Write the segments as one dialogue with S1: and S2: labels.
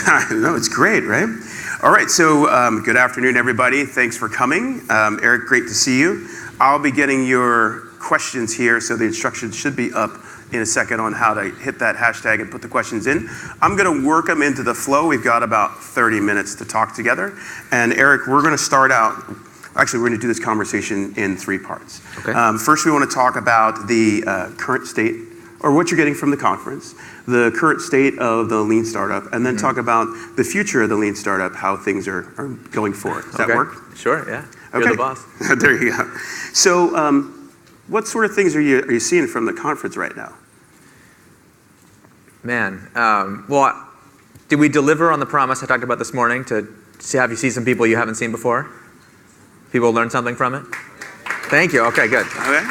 S1: No, it's great, right? All right, so good afternoon, everybody. Thanks for coming. Eric, great to see you. I'll be getting your questions here, so the instructions should be up in a second on how to hit that hashtag and put the questions in. I'm going to work them into the flow. We've got about 30 minutes to talk together. And Eric, we're going to start out, actually, we're going to do this conversation in 3 parts.
S2: Okay.
S1: First, we want to talk about the current state, or what you're getting from the conference, the current state of the Lean Startup, and then talk about the future of the Lean Startup, how things are going forward. Does that work?
S2: Sure, yeah.
S1: Okay.
S2: You're the boss.
S1: There you go. So what sort of things are you seeing from the conference right now?
S2: Man, well, did we deliver on the promise I talked about this morning to have you see some people you haven't seen before? People learn something from it? Thank you. Okay, good.
S1: Okay.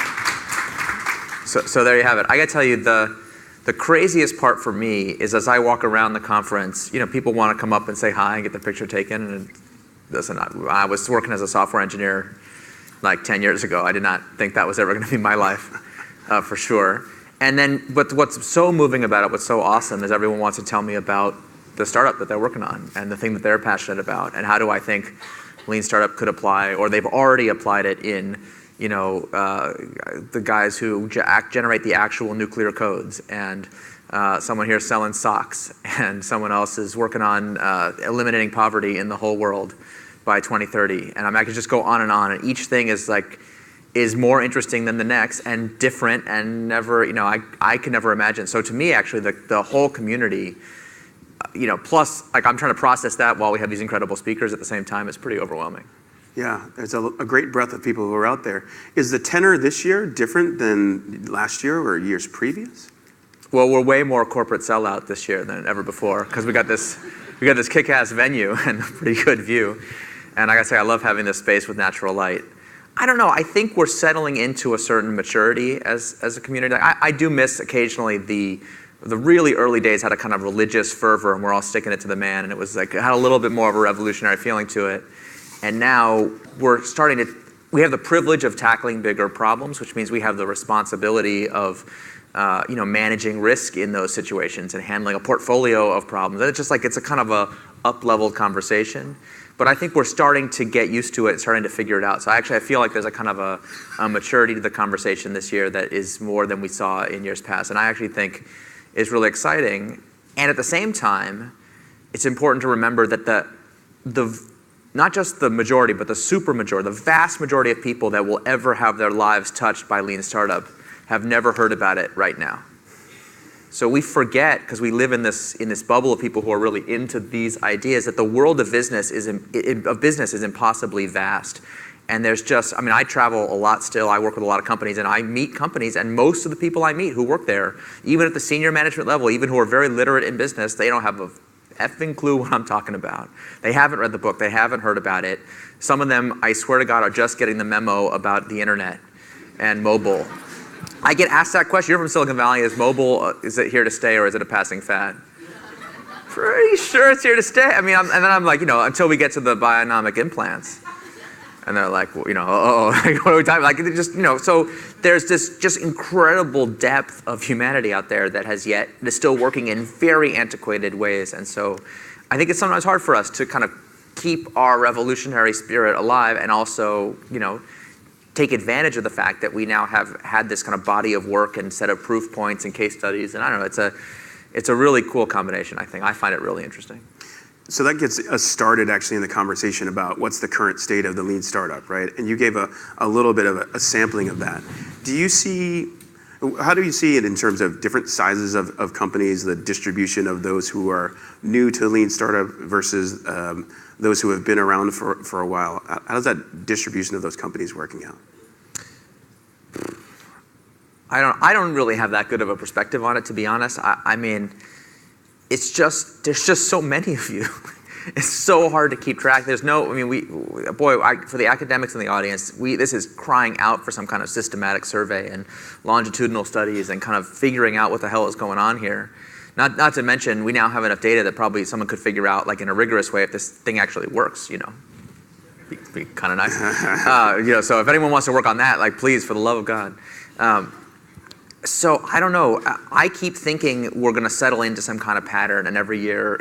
S2: So there you have it. I got to tell you, the craziest part for me is as I walk around the conference, you know, people want to come up and say hi and get their picture taken. And listen, I was working as a software engineer like 10 years ago. I did not think that was ever going to be my life, for sure. And then, but what's so moving about it, what's so awesome is everyone wants to tell me about the startup that they're working on and the thing that they're passionate about and how do I think Lean Startup could apply, or they've already applied it in, you know, the guys who generate the actual nuclear codes, and someone here selling socks, and someone else is working on eliminating poverty in the whole world by 2030. And I could just go on, and each thing is more interesting than the next and different and never, you know, I could never imagine. So to me, actually, the whole community, you know, plus like I'm trying to process that while we have these incredible speakers at the same time, is pretty overwhelming.
S1: Yeah, there's a great breadth of people who are out there. Is the tenor this year different than last year or years previous?
S2: Well, we're way more corporate sellout this year than ever before because we got this kick-ass venue and a pretty good view. And I gotta say, I love having this space with natural light. I don't know. I think we're settling into a certain maturity as a community. I do miss occasionally the really early days had a kind of religious fervor, and we're all sticking it to the man, and it was like it had a little bit more of a revolutionary feeling to it. And now we have the privilege of tackling bigger problems, which means we have the responsibility of you know, managing risk in those situations and handling a portfolio of problems. And it's just like it's a kind of a up-leveled conversation. But I think we're starting to get used to it, starting to figure it out. So I feel like there's a kind of a maturity to the conversation this year that is more than we saw in years past. And I actually think is really exciting. And at the same time, it's important to remember that the not just the majority, but the super majority, the vast majority of people that will ever have their lives touched by Lean Startup have never heard about it right now. So we forget, because we live in this bubble of people who are really into these ideas, that the world of business is impossibly vast. And there's just, I mean, I travel a lot still. I work with a lot of companies, and I meet companies, and most of the people I meet who work there, even at the senior management level, even who are very literate in business, they don't have a effing clue what I'm talking about. They haven't read the book. They haven't heard about it. Some of them, I swear to God, are just getting the memo about the internet and mobile. I get asked that question. You're from Silicon Valley. Is mobile, is it here to stay or is it a passing fad? Pretty sure it's here to stay. I mean, and then I'm like, you know, until we get to the bionomic implants. And they're like, well, you know, what are we talking about? Like, just, you know, so there's this just incredible depth of humanity out there that is still working in very antiquated ways. And so I think it's sometimes hard for us to kind of keep our revolutionary spirit alive and also, you know, take advantage of the fact that we now have had this kind of body of work and set of proof points and case studies. And I don't know, it's a really cool combination, I think. I find it really interesting.
S1: So that gets us started actually in the conversation about what's the current state of the Lean Startup, right? And you gave a little bit of a sampling of that. How do you see it in terms of different sizes of companies, the distribution of those who are new to Lean Startup versus those who have been around for a while? How does that distribution of those companies working out?
S2: I don't really have that good of a perspective on it, to be honest. I mean, there's just so many of you. It's so hard to keep track. There's no, I mean, for the academics in the audience, this is crying out for some kind of systematic survey and longitudinal studies and kind of figuring out what the hell is going on here. Not to mention, we now have enough data that probably someone could figure out, like in a rigorous way, if this thing actually works, you know. Be kind of nice. You know, so if anyone wants to work on that, like, please, for the love of God. So I don't know. I keep thinking we're going to settle into some kind of pattern, and every year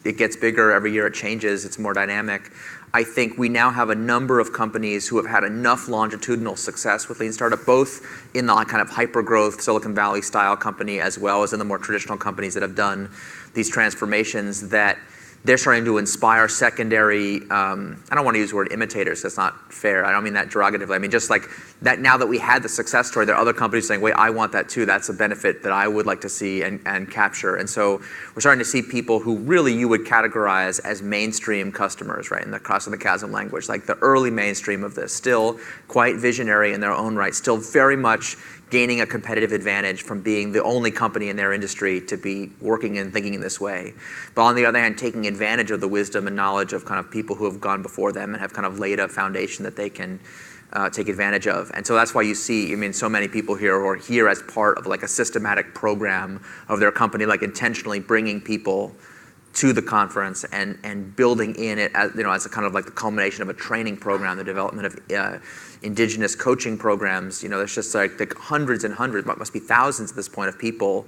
S2: it gets bigger every year. It changes. It's more dynamic. I think we now have a number of companies who have had enough longitudinal success with Lean Startup, both in the kind of hyper-growth Silicon Valley style company, as well as in the more traditional companies that have done these transformations, that they're starting to inspire secondary, I don't want to use the word imitators, that's not fair. I don't mean that derogatively. I mean, just like that now that we had the success story, there are other companies saying, wait, I want that too. That's a benefit that I would like to see and capture. And so we're starting to see people who really you would categorize as mainstream customers, right? In the Crossing the Chasm language, like the early mainstream of this, still quite visionary in their own right, still very much gaining a competitive advantage from being the only company in their industry to be working and thinking in this way. But on the other hand, taking advantage of the wisdom and knowledge of kind of people who have gone before them and have kind of laid a foundation that they can take advantage of. And so that's why you see, I mean, so many people here who are here as part of like a systematic program of their company, like intentionally bringing people to the conference and building in it as, as a kind of like the culmination of a training program, the development of indigenous coaching programs. There's just like hundreds and hundreds, must be thousands at this point, of people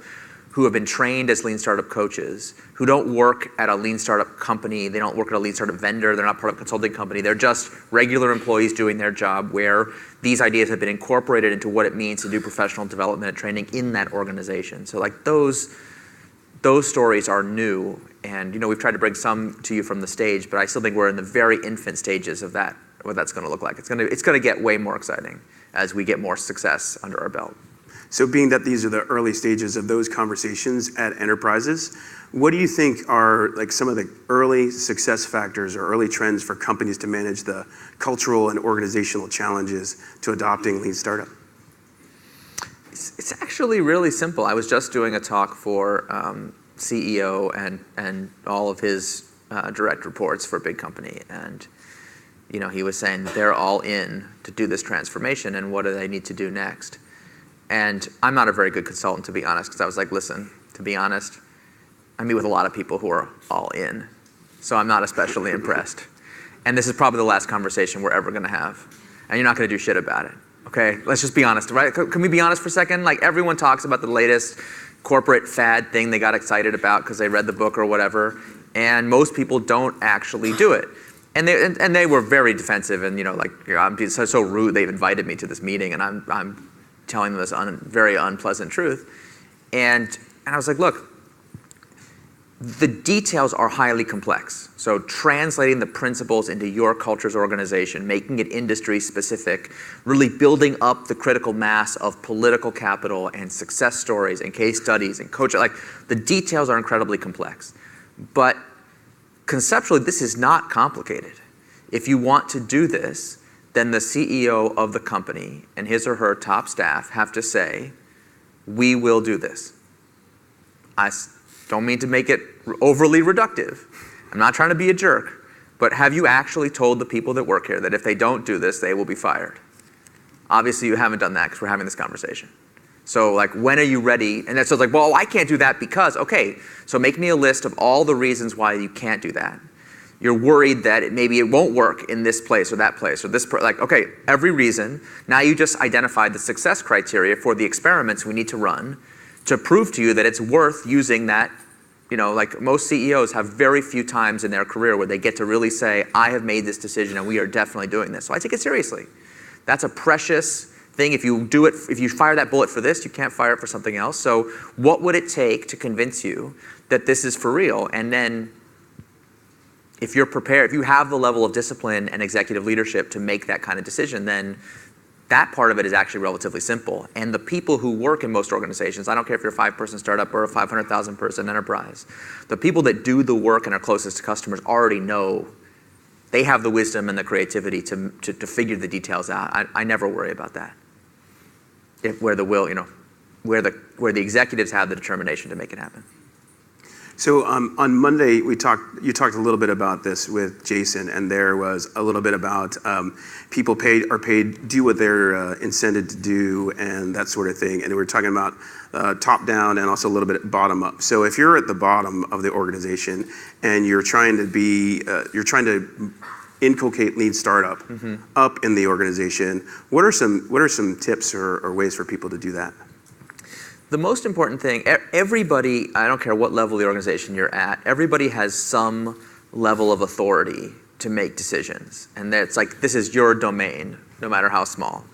S2: who have been trained as Lean Startup coaches, who don't work at a Lean Startup company, they don't work at a Lean Startup vendor, they're not part of a consulting company, they're just regular employees doing their job, where these ideas have been incorporated into what it means to do professional development and training in that organization. So like those stories are new, and we've tried to bring some to you from the stage, but I still think we're in the very infant stages of that, what that's going to look like. It's going to get way more exciting as we get more success under our belt.
S1: So being that these are the early stages of those conversations at enterprises, what do you think are like some of the early success factors or early trends for companies to manage the cultural and organizational challenges to adopting Lean Startup?
S2: It's actually really simple. I was just doing a talk for CEO and all of his direct reports for a big company, and he was saying that they're all in to do this transformation, and what do they need to do next? And I'm not a very good consultant, to be honest, because I was like, listen, to be honest, I meet with a lot of people who are all in, so I'm not especially impressed. And this is probably the last conversation we're ever going to have, and you're not going to do shit about it. Okay, let's just be honest, right? Can we be honest for a second? Like, everyone talks about the latest corporate fad thing they got excited about because they read the book or whatever, and most people don't actually do it. And they were very defensive, and I'm being so rude. They've invited me to this meeting, and I'm telling them this very unpleasant truth. And I was like, look, the details are highly complex. So translating the principles into your culture's organization, making it industry specific, really building up the critical mass of political capital and success stories and case studies and coaching, like the details are incredibly complex. But conceptually, this is not complicated. If you want to do this, then the CEO of the company and his or her top staff have to say, we will do this. I don't mean to make it overly reductive. I'm not trying to be a jerk, but have you actually told the people that work here that if they don't do this, they will be fired? Obviously you haven't done that because we're having this conversation. So like, when are you ready? And so it's like, well, I can't do that because, okay, so make me a list of all the reasons why you can't do that. You're worried that maybe it won't work in this place or that place or this, like, okay, every reason. Now you just identified the success criteria for the experiments we need to run to prove to you that it's worth using that. Like most CEOs have very few times in their career where they get to really say, I have made this decision and we are definitely doing this. So I take it seriously. That's a precious thing. If you fire that bullet for this, you can't fire it for something else. So what would it take to convince you that this is for real? And then if you're prepared, if you have the level of discipline and executive leadership to make that kind of decision, then that part of it is actually relatively simple. And the people who work in most organizations, I don't care if you're a 5-person startup or a 500,000 person enterprise, the people that do the work and are closest to customers already know. They have the wisdom and the creativity to figure the details out. I never worry about that. Where the will, where the executives have the determination to make it happen.
S1: So on Monday, you talked a little bit about this with Jason, and there was a little bit about people are paid, do what they're incented to do, and that sort of thing. And we were talking about top down and also a little bit bottom up. So if you're at the bottom of the organization and you're trying to inculcate Lean Startup up in the organization, what are some tips or ways for people to do that?
S2: The most important thing, everybody, I don't care what level of the organization you're at, everybody has some level of authority to make decisions. And it's like, this is your domain, no matter how small.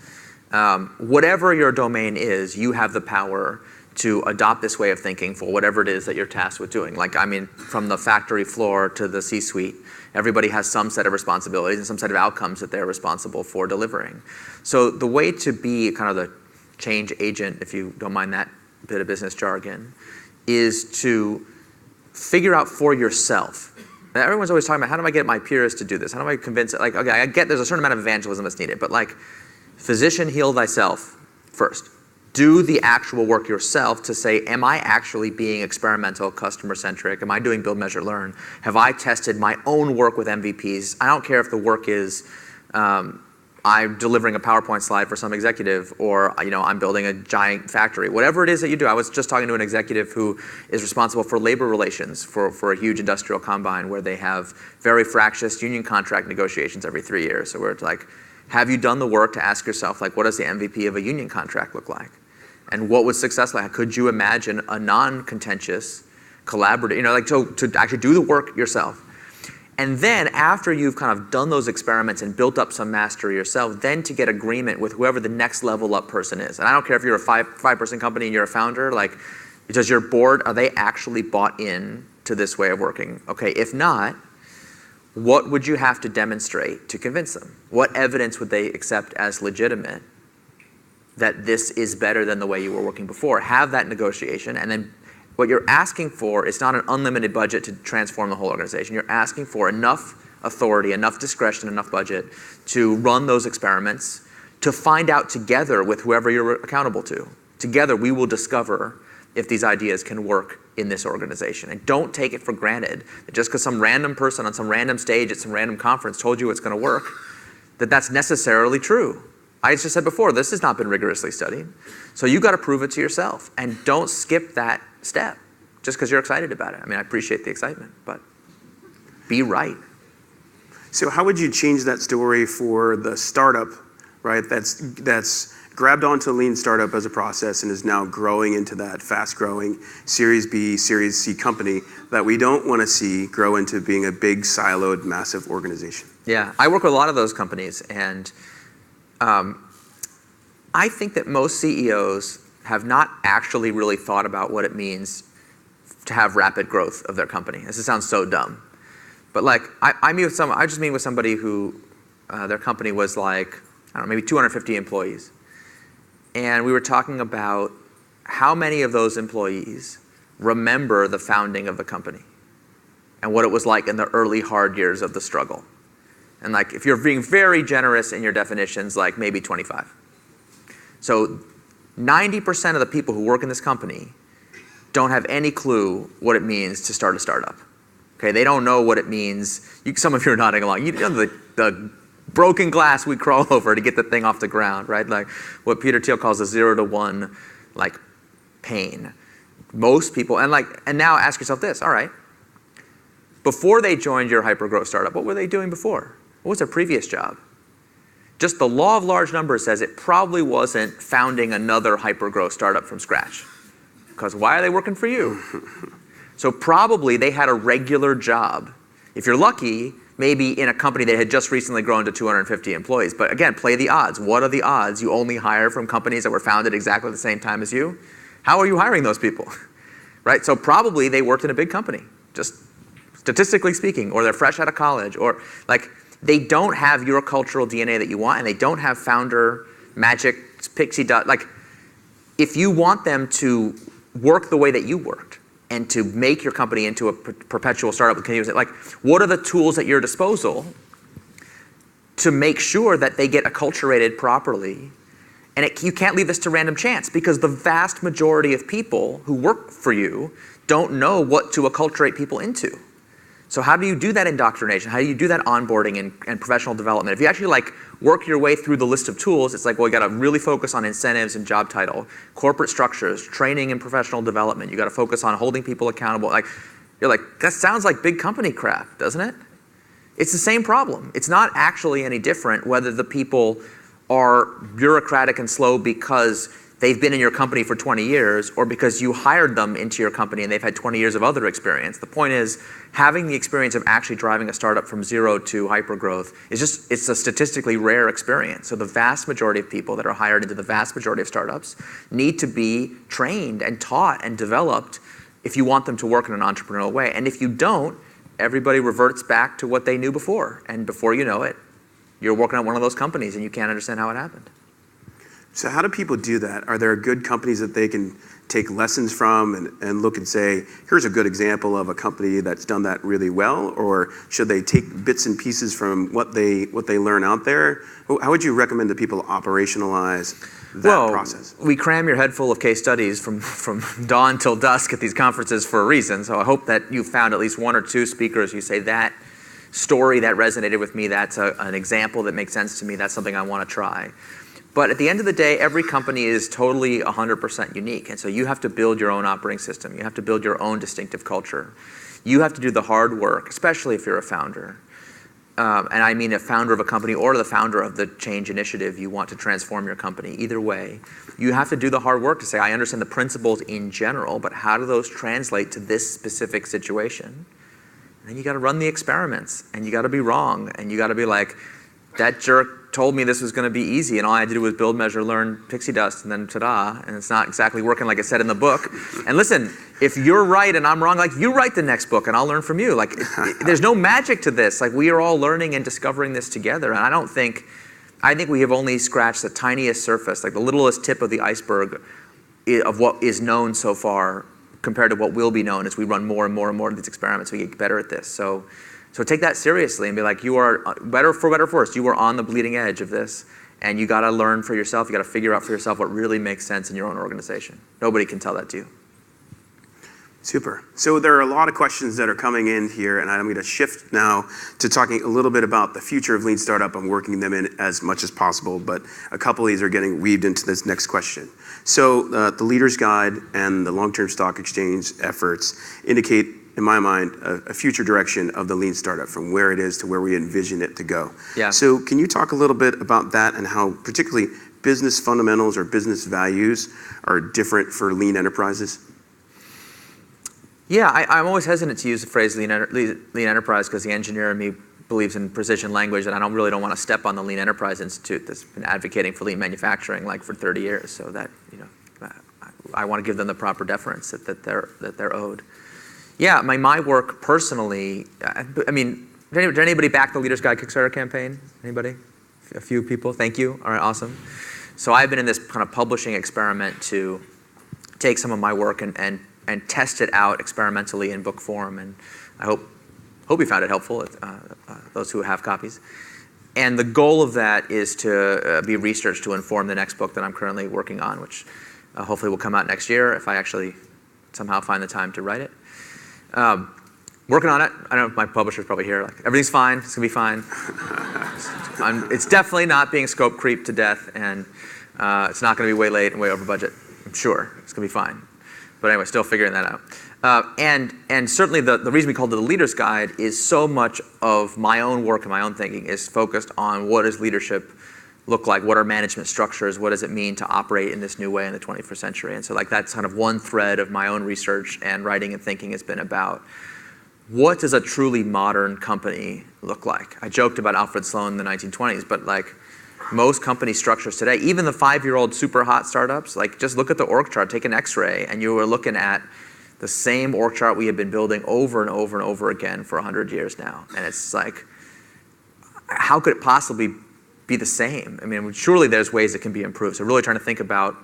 S2: Whatever your domain is, you have the power to adopt this way of thinking for whatever it is that you're tasked with doing. Like, I mean, from the factory floor to the C-suite, everybody has some set of responsibilities and some set of outcomes that they're responsible for delivering. So the way to be kind of the change agent, if you don't mind that bit of business jargon, is to figure out for yourself. Now, everyone's always talking about, how do I get my peers to do this? How do I convince it? Like, okay, I get there's a certain amount of evangelism that's needed, but like, physician, heal thyself first. Do the actual work yourself to say, am I actually being experimental, customer-centric? Am I doing build, measure, learn? Have I tested my own work with MVPs? I don't care if the work is I'm delivering a PowerPoint slide for some executive, or I'm building a giant factory. Whatever it is that you do. I was just talking to an executive who is responsible for labor relations for a huge industrial combine where they have very fractious union contract negotiations every 3 years. So we're like, have you done the work to ask yourself, like, what does the MVP of a union contract look like? And what was success like? Could you imagine a non-contentious, collaborative, to actually do the work yourself? And then after you've kind of done those experiments and built up some mastery yourself, then to get agreement with whoever the next level up person is. And I don't care if you're a five-person company and you're a founder, like, does your board, are they actually bought in to this way of working? Okay, if not, what would you have to demonstrate to convince them? What evidence would they accept as legitimate that this is better than the way you were working before? Have that negotiation, and then what you're asking for is not an unlimited budget to transform the whole organization. You're asking for enough authority, enough discretion, enough budget to run those experiments, to find out together with whoever you're accountable to. Together, we will discover if these ideas can work in this organization. And don't take it for granted that just because some random person on some random stage at some random conference told you it's going to work, that that's necessarily true. I just said before, this has not been rigorously studied. So you got to prove it to yourself. And don't skip that step just because you're excited about it. I mean, I appreciate the excitement, but be right.
S1: So how would you change that story for the startup, right, that's grabbed onto lean startup as a process and is now growing into that fast-growing Series B, Series C company that we don't want to see grow into being a big, siloed, massive organization?
S2: Yeah, I work with a lot of those companies, and I think that most CEOs have not actually really thought about what it means to have rapid growth of their company. This sounds so dumb. But like, I just meet with somebody who their company was like, I don't know, maybe 250 employees. And we were talking about how many of those employees remember the founding of the company and what it was like in the early hard years of the struggle. And like, if you're being very generous in your definitions, like maybe 25. So 90% of the people who work in this company don't have any clue what it means to start a startup. Okay, they don't know what it means. Some of you are nodding along. You know the broken glass we crawl over to get the thing off the ground, right? Like what Peter Thiel calls the 0 to 1, like, pain. Most people, and now ask yourself this, all right, before they joined your hypergrowth startup, what were they doing before? What was their previous job? Just the law of large numbers says it probably wasn't founding another hypergrowth startup from scratch. Because why are they working for you? So probably they had a regular job. If you're lucky, maybe in a company that had just recently grown to 250 employees. But again, play the odds. What are the odds you only hire from companies that were founded exactly the same time as you? How are you hiring those people? Right? So probably they worked in a big company, just statistically speaking, or they're fresh out of college, or like, they don't have your cultural DNA that you want, and they don't have founder magic pixie dust. Like, if you want them to work the way that you worked and to make your company into a perpetual startup with continuous, like, what are the tools at your disposal to make sure that they get acculturated properly? And you can't leave this to random chance, because the vast majority of people who work for you don't know what to acculturate people into. So how do you do that indoctrination? How do you do that onboarding and professional development? If you actually like work your way through the list of tools, it's like, well, you got to really focus on incentives and job title, corporate structures, training and professional development. You got to focus on holding people accountable. Like, you're like, that sounds like big company crap, doesn't it? It's the same problem. It's not actually any different whether the people are bureaucratic and slow because they've been in your company for 20 years or because you hired them into your company and they've had 20 years of other experience. The point is, having the experience of actually driving a startup from zero to hypergrowth it's a statistically rare experience. So the vast majority of people that are hired into the vast majority of startups need to be trained and taught and developed if you want them to work in an entrepreneurial way. And if you don't, everybody reverts back to what they knew before. And before you know it, you're working at one of those companies and you can't understand how it happened.
S1: So how do people do that? Are there good companies that they can take lessons from and look and say, here's a good example of a company that's done that really well? Or should they take bits and pieces from what they learn out there? How would you recommend that people operationalize that process?
S2: We cram your head full of case studies from dawn till dusk at these conferences for a reason. So I hope that you found at least one or two speakers who say that story that resonated with me, that's an example that makes sense to me, that's something I want to try. But at the end of the day, every company is totally 100% unique. And so you have to build your own operating system. You have to build your own distinctive culture. You have to do the hard work, especially if you're a founder. And I mean a founder of a company or the founder of the change initiative you want to transform your company. Either way, you have to do the hard work to say, I understand the principles in general, but how do those translate to this specific situation? And then you got to run the experiments, and you got to be wrong, and you got to be like, that jerk told me this was going to be easy, and all I had to do was build, measure, learn, pixie dust, and then ta-da, and it's not exactly working like it said in the book. And listen, if you're right and I'm wrong, like, you write the next book and I'll learn from you. Like, there's no magic to this. Like, we are all learning and discovering this together, and I think we have only scratched the tiniest surface, like the littlest tip of the iceberg of what is known so far compared to what will be known as we run more and more and more of these experiments. We get better at this. So take that seriously and be like, you are, better for worse, you are on the bleeding edge of this, and you got to learn for yourself. You got to figure out for yourself what really makes sense in your own organization. Nobody can tell that to you.
S1: Super. So there are a lot of questions that are coming in here, and I'm going to shift now to talking a little bit about the future of Lean Startup. I'm working them in as much as possible, but a couple of these are getting weaved into this next question. So the Leader's Guide and the Long-Term Stock Exchange efforts indicate, in my mind, a future direction of the Lean Startup from where it is to where we envision it to go.
S2: Yeah.
S1: So can you talk a little bit about that and how particularly business fundamentals or business values are different for lean enterprises?
S2: Yeah, I'm always hesitant to use the phrase lean enterprise because the engineer in me believes in precision language, and I really don't want to step on the Lean Enterprise Institute that's been advocating for lean manufacturing like for 30 years. So that, I want to give them the proper deference that they're owed. Yeah, my work personally, I mean, did anybody back the Leader's Guide Kickstarter campaign? Anybody? A few people, thank you. All right, awesome. So I've been in this kind of publishing experiment to take some of my work and test it out experimentally in book form, and I hope you found it helpful, those who have copies. And the goal of that is to be research to inform the next book that I'm currently working on, which hopefully will come out next year if I actually somehow find the time to write it. Working on it. I don't know if my publisher's probably here. Like, everything's fine. It's gonna be fine. It's definitely not being scope creep to death, and it's not gonna be way late and way over budget. I'm sure it's gonna be fine. But anyway, still figuring that out. And certainly the reason we called it the Leader's Guide is so much of my own work and my own thinking is focused on what does leadership look like, what are management structures, what does it mean to operate in this new way in the 21st century. And so like that's kind of one thread of my own research and writing and thinking has been about what does a truly modern company look like? I joked about Alfred Sloan in the 1920s, but like most company structures today, even the 5-year-old super hot startups, like just look at the org chart, take an x-ray, and you are looking at the same org chart we have been building over and over and over again for 100 years now. And it's like, how could it possibly be the same? I mean, surely there's ways it can be improved. So really trying to think about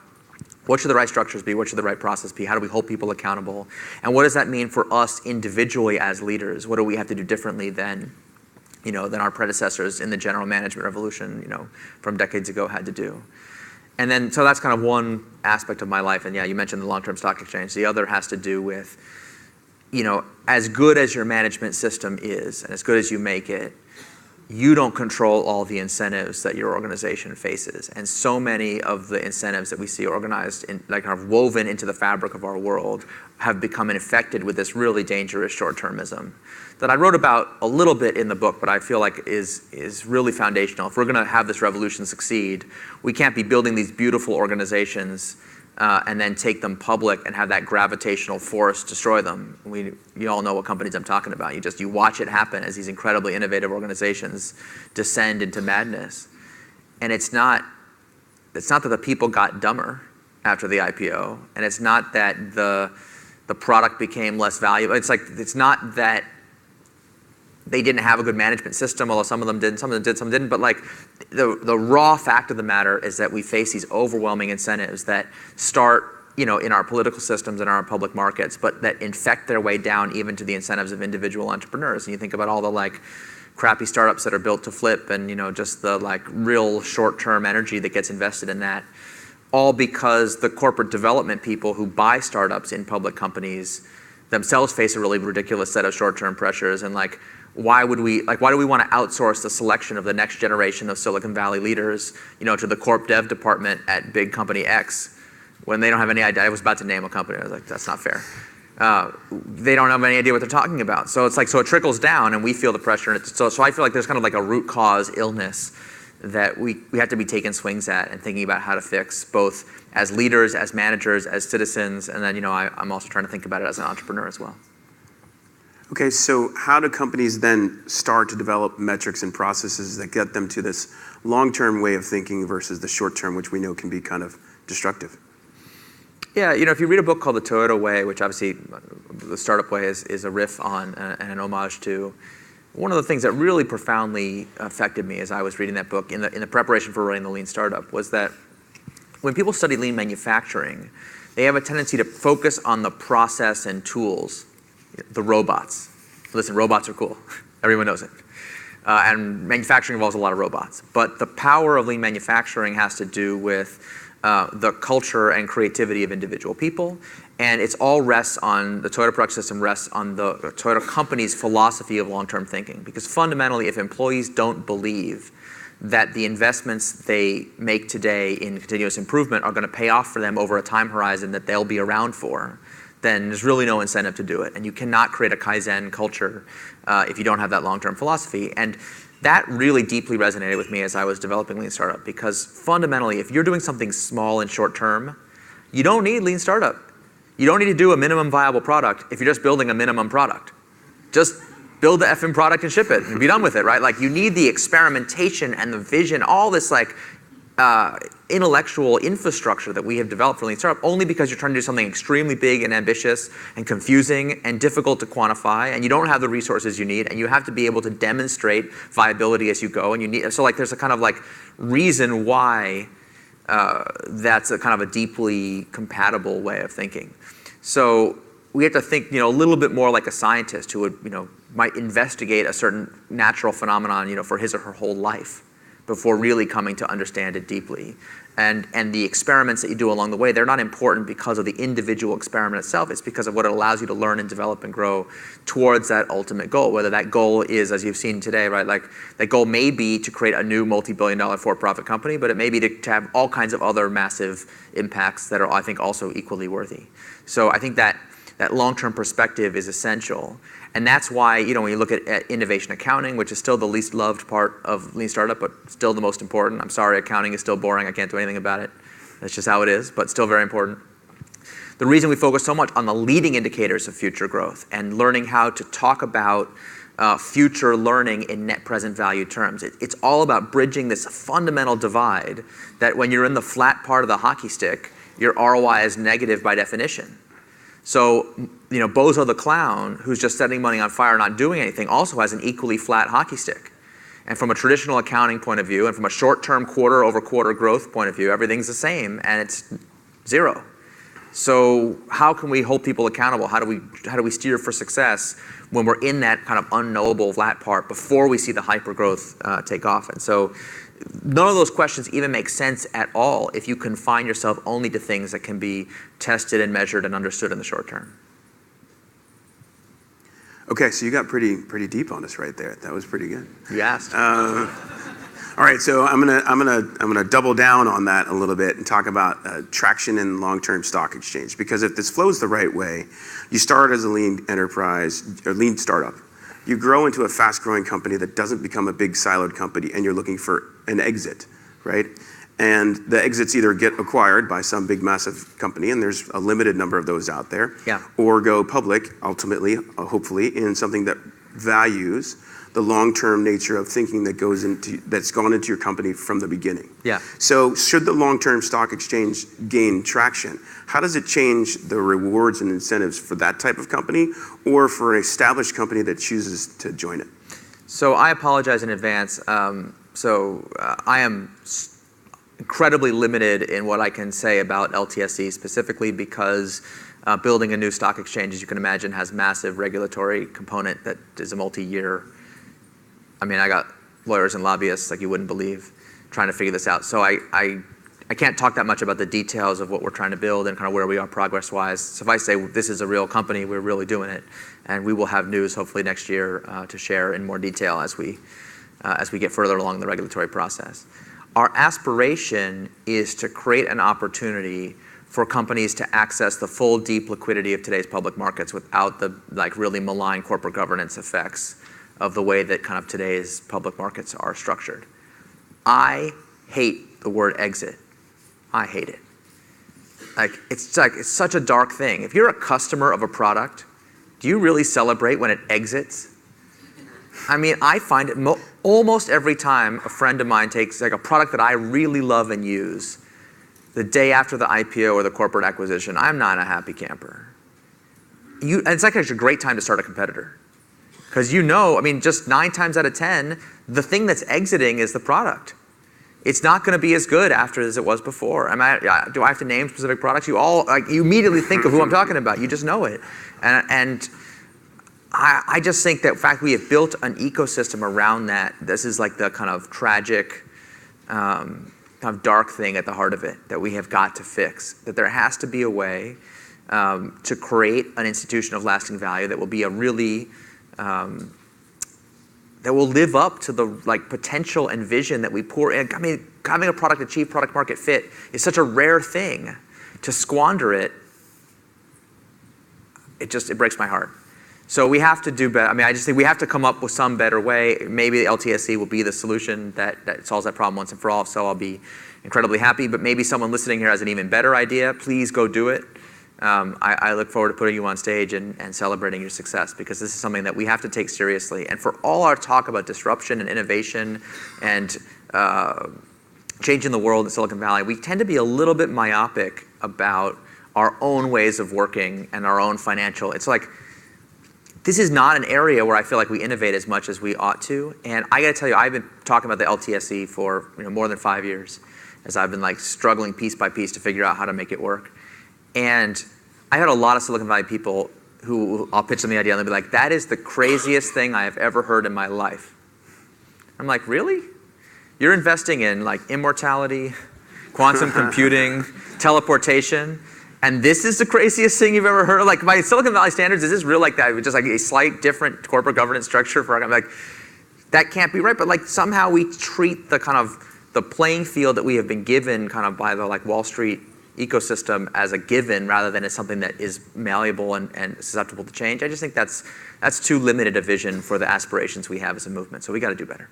S2: what should the right structures be, what should the right process be, how do we hold people accountable, and what does that mean for us individually as leaders? What do we have to do differently than our predecessors in the general management revolution, from decades ago had to do? And then, so that's kind of one aspect of my life. And yeah, you mentioned the long-term stock exchange. The other has to do with, as good as your management system is, and as good as you make it, you don't control all the incentives that your organization faces. And so many of the incentives that we see organized in, like, kind of woven into the fabric of our world have become infected with this really dangerous short-termism that I wrote about a little bit in the book, but I feel like is really foundational. If we're going to have this revolution succeed, we can't be building these beautiful organizations and then take them public and have that gravitational force destroy them. You all know what companies I'm talking about. You watch it happen as these incredibly innovative organizations descend into madness. And it's not that the people got dumber after the IPO, and it's not that the product became less valuable. It's not that they didn't have a good management system, although some of them did, some didn't. But like the raw fact of the matter is that we face these overwhelming incentives that start, in our political systems and our public markets, but that infect their way down even to the incentives of individual entrepreneurs. And you think about all the like crappy startups that are built to flip, and just the like real short-term energy that gets invested in that, all because the corporate development people who buy startups in public companies themselves face a really ridiculous set of short-term pressures. And like, why do we want to outsource the selection of the next generation of Silicon Valley leaders, to the corp dev department at big company X when they don't have any idea? I was about to name a company. I was like, that's not fair. They don't have any idea what they're talking about. So it's like, so it trickles down and we feel the pressure. And so I feel like there's kind of like a root cause illness that we have to be taking swings at and thinking about how to fix, both as leaders, as managers, as citizens. And then, I'm also trying to think about it as an entrepreneur as well.
S1: Okay, so how do companies then start to develop metrics and processes that get them to this long-term way of thinking versus the short-term, which we know can be kind of destructive?
S2: Yeah, if you read a book called The Toyota Way, which obviously the startup way is a riff on and an homage to, one of the things that really profoundly affected me as I was reading that book in the preparation for running the Lean Startup was that when people study lean manufacturing, they have a tendency to focus on the process and tools, the robots. Listen, robots are cool. Everyone knows it. And manufacturing involves a lot of robots. But the power of lean manufacturing has to do with the culture and creativity of individual people. And it's all rests on, the Toyota production system rests on the Toyota company's philosophy of long-term thinking. Because fundamentally, if employees don't believe that the investments they make today in continuous improvement are going to pay off for them over a time horizon that they'll be around for, then there's really no incentive to do it. And you cannot create a Kaizen culture if you don't have that long-term philosophy. And that really deeply resonated with me as I was developing Lean Startup, because fundamentally, if you're doing something small and short-term, you don't need Lean Startup. You don't need to do a minimum viable product if you're just building a minimum product. Just build the effing product and ship it and be done with it, right? Like, you need the experimentation and the vision, all this like intellectual infrastructure that we have developed for Lean Startup, only because you're trying to do something extremely big and ambitious and confusing and difficult to quantify, and you don't have the resources you need, and you have to be able to demonstrate viability as you go, and you need, so like there's a kind of like reason why that's a kind of a deeply compatible way of thinking. So we have to think, a little bit more like a scientist who would, might investigate a certain natural phenomenon, for his or her whole life before really coming to understand it deeply. And the experiments that you do along the way, they're not important because of the individual experiment itself. It's because of what it allows you to learn and develop and grow towards that ultimate goal. Whether that goal is, as you've seen today, right? Like, that goal may be to create a new multi-billion-dollar for-profit company, but it may be to have all kinds of other massive impacts that are, I think, also equally worthy. So I think that long-term perspective is essential. And that's why, when you look at innovation accounting, which is still the least loved part of Lean Startup, but still the most important. I'm sorry, accounting is still boring. I can't do anything about it. That's just how it is, but still very important. The reason we focus so much on the leading indicators of future growth and learning how to talk about future learning in net present value terms. It's all about bridging this fundamental divide that when you're in the flat part of the hockey stick, your ROI is negative by definition. So, Bozo the clown, who's just setting money on fire, not doing anything, also has an equally flat hockey stick. And from a traditional accounting point of view, and from a short-term quarter-over-quarter growth point of view, everything's the same, and it's zero. So how can we hold people accountable? How do we steer for success when we're in that kind of unknowable flat part before we see the hyper-growth take off? And so none of those questions even make sense at all if you confine yourself only to things that can be tested and measured and understood in the short term.
S1: Okay, so you got pretty deep on us right there. That was pretty good.
S2: You asked.
S1: All right, so I'm gonna double down on that a little bit and talk about traction in long-term stock exchange. Because if this flows the right way, you start as a lean enterprise or lean startup. You grow into a fast-growing company that doesn't become a big siloed company, and you're looking for an exit, right? And the exits either get acquired by some big massive company, and there's a limited number of those out there,
S2: Yeah.
S1: or go public ultimately, hopefully, in something that values the long-term nature of thinking that's gone into your company from the beginning.
S2: Yeah.
S1: So should the long-term stock exchange gain traction, how does it change the rewards and incentives for that type of company or for an established company that chooses to join it?
S2: So I apologize in advance. I am incredibly limited in what I can say about LTSC specifically because building a new stock exchange, as you can imagine, has massive regulatory component that is a multi-year. I mean, I got lawyers and lobbyists like you wouldn't believe trying to figure this out. So I can't talk that much about the details of what we're trying to build and kind of where we are progress-wise. So if I say this is a real company, we're really doing it, and we will have news hopefully next year to share in more detail as we get further along in the regulatory process. Our aspiration is to create an opportunity for companies to access the full deep liquidity of today's public markets without the really malign corporate governance effects of the way that kind of today's public markets are structured. I hate the word exit. I hate it. It's such a dark thing. If you're a customer of a product, do you really celebrate when it exits? I mean, I find it almost every time a friend of mine takes a product that I really love and use, the day after the IPO or the corporate acquisition, I'm not a happy camper. And it's actually a great time to start a competitor. Because just 9 times out of 10, the thing that's exiting is the product. It's not going to be as good after as it was before. Do I have to name specific products? You immediately think of who I'm talking about. You just know it. And I just think that in fact we have built an ecosystem around that. This is like the kind of tragic, kind of dark thing at the heart of it that we have got to fix. That there has to be a way to create an institution of lasting value that will be a really that will live up to the potential and vision that we pour in. I mean, having a product achieve product market fit is such a rare thing. To squander it, it breaks my heart. So we have to do better. I mean, I just think we have to come up with some better way. Maybe the LTSC will be the solution that solves that problem once and for all. So I'll be incredibly happy. But maybe someone listening here has an even better idea. Please go do it. I look forward to putting you on stage and celebrating your success because this is something that we have to take seriously. And for all our talk about disruption and innovation and changing the world in Silicon Valley, we tend to be a little bit myopic about our own ways of working and our own financial. It's like, this is not an area where I feel like we innovate as much as we ought to. And I got to tell you, I've been talking about the LTSC for more than 5 years as I've been struggling piece by piece to figure out how to make it work. And I had a lot of Silicon Valley people who I'll pitch them the idea and they'll be like, that is the craziest thing I have ever heard in my life. I'm like, really? You're investing in immortality, quantum computing, teleportation, and this is the craziest thing you've ever heard? By Silicon Valley standards, is this real like that? Just a slight different corporate governance structure for, I'm like, that can't be right. But somehow we treat the kind of the playing field that we have been given kind of by the Wall Street ecosystem as a given rather than as something that is malleable and susceptible to change. I just think that's too limited a vision for the aspirations we have as a movement. So we got to do better.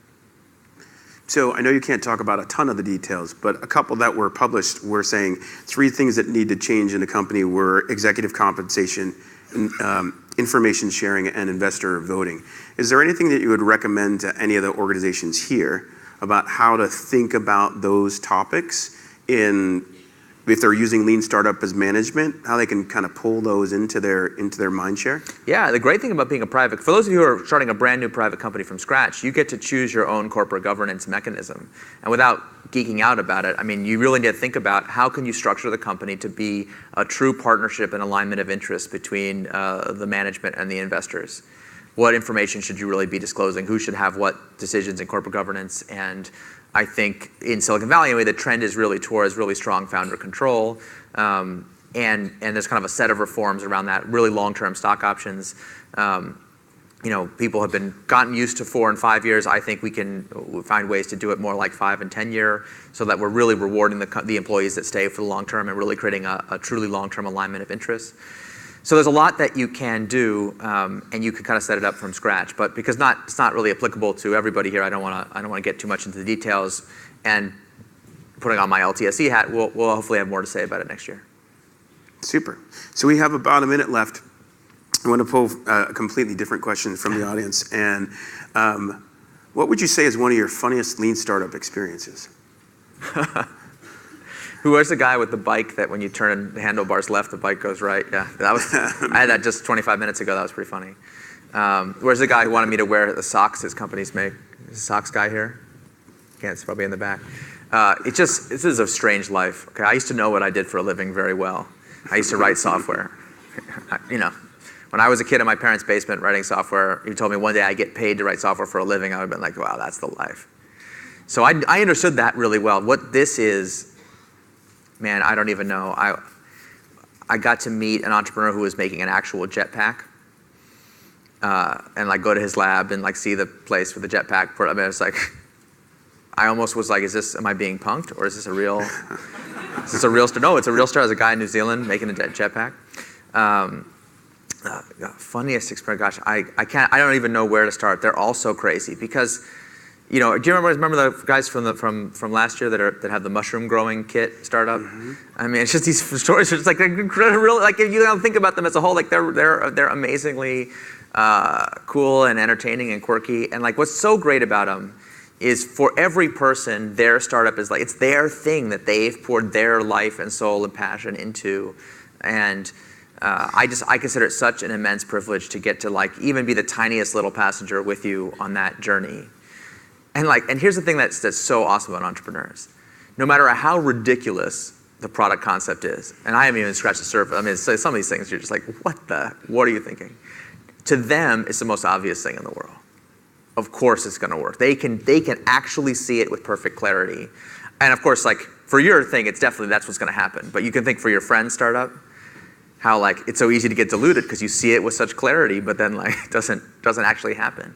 S1: So I know you can't talk about a ton of the details, but a couple that were published were saying 3 things that need to change in the company were executive compensation, information sharing, and investor voting. Is there anything that you would recommend to any of the organizations here about how to think about those topics if they're using lean startup as management, how they can kind of pull those into their mind share? Yeah, the great thing about being for those of you who are starting a brand new private company from scratch, you get to choose your own corporate governance mechanism. And without geeking out about it, I mean, you really need to think about how can you structure the company to be a true partnership and alignment of interest between the management and the investors. What information should you really be disclosing? Who should have what decisions in corporate governance? And I think in Silicon Valley, anyway, the trend is really towards really strong founder control. And there's kind of a set of reforms around that, really long-term stock options.
S2: people have gotten used to 4 and 5 years. I think we can find ways to do it more like 5 and 10 year, so that we're really rewarding the employees that stay for the long term and really creating a truly long-term alignment of interests. So there's a lot that you can do, and you can kind of set it up from scratch. But because it's not really applicable to everybody here, I don't want to get too much into the details. And putting on my LTSC hat, we'll hopefully have more to say about it next year.
S1: Super. So we have about a minute left. I want to pull a completely different question from the audience. And what would you say is one of your funniest lean startup experiences?
S2: Who was the guy with the bike that when you turn the handlebars left, the bike goes right? Yeah, I had that just 25 minutes ago. That was pretty funny. Where's the guy who wanted me to wear the socks his companies make? Is the socks guy here? Yeah, it's probably in the back. This is a strange life. Okay, I used to know what I did for a living very well. I used to write software. When I was a kid in my parents' basement writing software, you told me one day I get paid to write software for a living, I would have been like, wow, that's the life. So I understood that really well. What this is, man, I don't even know. I got to meet an entrepreneur who was making an actual jetpack, and go to his lab and see the place with the jetpack. I mean, it's like, I almost was like, am I being punked, or is this a real? Is this a real story? No, it's a real story. There's a guy in New Zealand making a jetpack. Funniest experience, gosh, I don't even know where to start. They're all so crazy because, do you remember the guys from last year that have the mushroom growing kit startup? Mm-hmm. I mean, it's just these stories. It's like incredible. Like if you don't think about them as a whole, they're amazingly cool and entertaining and quirky. And what's so great about them is for every person, their startup is it's their thing that they've poured their life and soul and passion into. And I consider it such an immense privilege to get to even be the tiniest little passenger with you on that journey. And here's the thing that's so awesome about entrepreneurs. No matter how ridiculous the product concept is, and I haven't even scratched the surface. I mean, some of these things you're just like, what are you thinking? To them, it's the most obvious thing in the world. Of course it's going to work. They can actually see it with perfect clarity. And of course, for your thing, it's definitely that's what's going to happen. But you can think for your friend's startup, how it's so easy to get deluded because you see it with such clarity, but then it doesn't actually happen.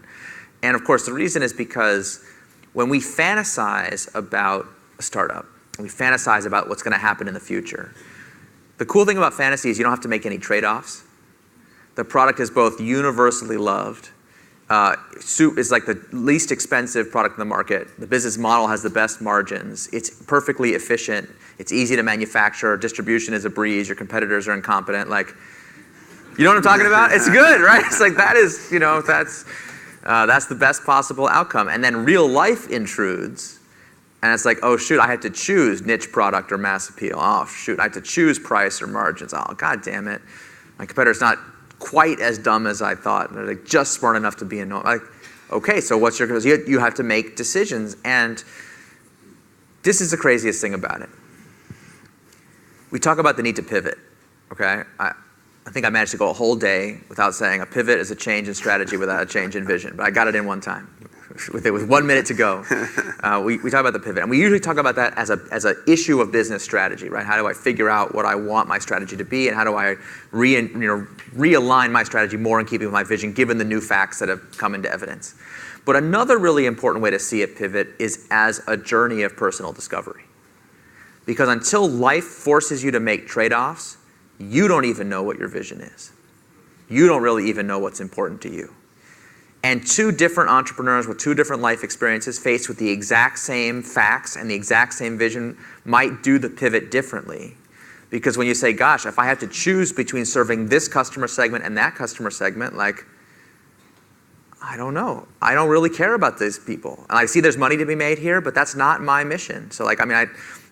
S2: And of course, the reason is because when we fantasize about a startup, we fantasize about what's going to happen in the future. The cool thing about fantasy is you don't have to make any trade-offs. The product is both universally loved. Soup is the least expensive product in the market. The business model has the best margins. It's perfectly efficient. It's easy to manufacture. Distribution is a breeze. Your competitors are incompetent. You know what I'm talking about? It's good, right? It's that is, that's the best possible outcome. And then real life intrudes, and it's oh shoot, I have to choose niche product or mass appeal. Oh shoot, I have to choose price or margins. Oh god damn it, my competitor's not quite as dumb as I thought. They're just smart enough to be annoying. Okay, so what's your? You have to make decisions, and this is the craziest thing about it. We talk about the need to pivot. Okay, I think I managed to go a whole day without saying a pivot is a change in strategy without a change in vision, but I got it in one time. With 1 minute to go, we talk about the pivot, and we usually talk about that as an issue of business strategy, right? How do I figure out what I want my strategy to be, and how do I realign my strategy more in keeping with my vision, given the new facts that have come into evidence? But another really important way to see a pivot is as a journey of personal discovery, because until life forces you to make trade-offs, you don't even know what your vision is. You don't really even know what's important to you. And two different entrepreneurs with two different life experiences faced with the exact same facts and the exact same vision might do the pivot differently. Because when you say, gosh, if I have to choose between serving this customer segment and that customer segment, I don't know. I don't really care about these people. And I see there's money to be made here, but that's not my mission. So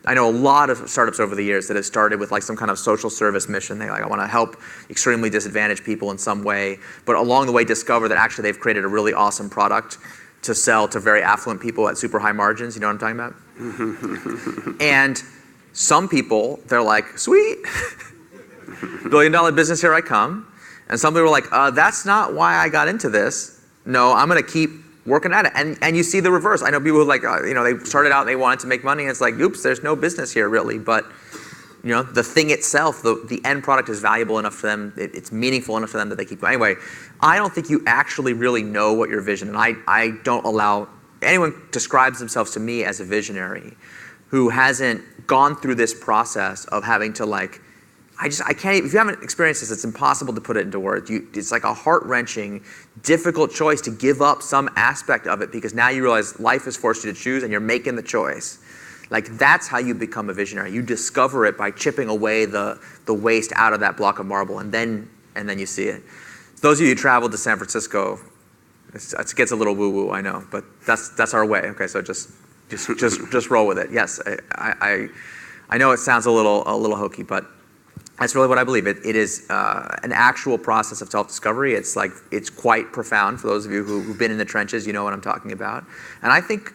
S2: I know a lot of startups over the years that have started with some kind of social service mission. I want to help extremely disadvantaged people in some way, but along the way discover that actually they've created a really awesome product to sell to very affluent people at super high margins. You know what I'm talking about? And some people, they're sweet, $1 billion business, here I come. And some people are that's not why I got into this. No, I'm going to keep working at it. And you see the reverse. I know people who they started out and they wanted to make money, and it's oops, there's no business here really, but the thing itself, the end product is valuable enough for them, it's meaningful enough for them that they keep going. Anyway, I don't think you actually really know what your vision, and I don't allow anyone describes themselves to me as a visionary who hasn't gone through this process of having to I can't, if you haven't experienced this, it's impossible to put it into words. It's like a heart-wrenching, difficult choice to give up some aspect of it because now you realize life has forced you to choose and you're making the choice. That's how you become a visionary. You discover it by chipping away the waste out of that block of marble, and then you see it. Those of you who traveled to San Francisco, it gets a little woo-woo, I know, but that's our way. Okay, so just roll with it. Yes, I know it sounds a little hokey, but that's really what I believe. It is an actual process of self-discovery. It's quite profound for those of you who've been in the trenches. You know what I'm talking about, and I think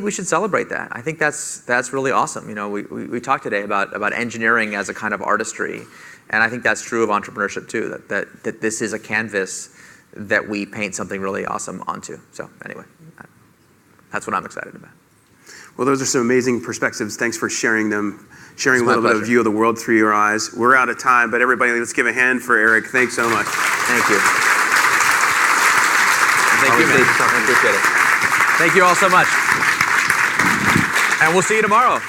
S2: we should celebrate that. I think that's really awesome. We talked today about engineering as a kind of artistry, and I think that's true of entrepreneurship too. That this is a canvas that we paint something really awesome onto. So anyway, that's what I'm excited about.
S1: Well, those are some amazing perspectives. Thanks for sharing them, sharing a little bit of
S2: pleasure.
S1: view of the world through your eyes. We're out of time, but everybody, let's give a hand for Eric. Thanks so much.
S2: Thank you. Thank you, man. I appreciate it. Thank you all so much. And we'll see you tomorrow.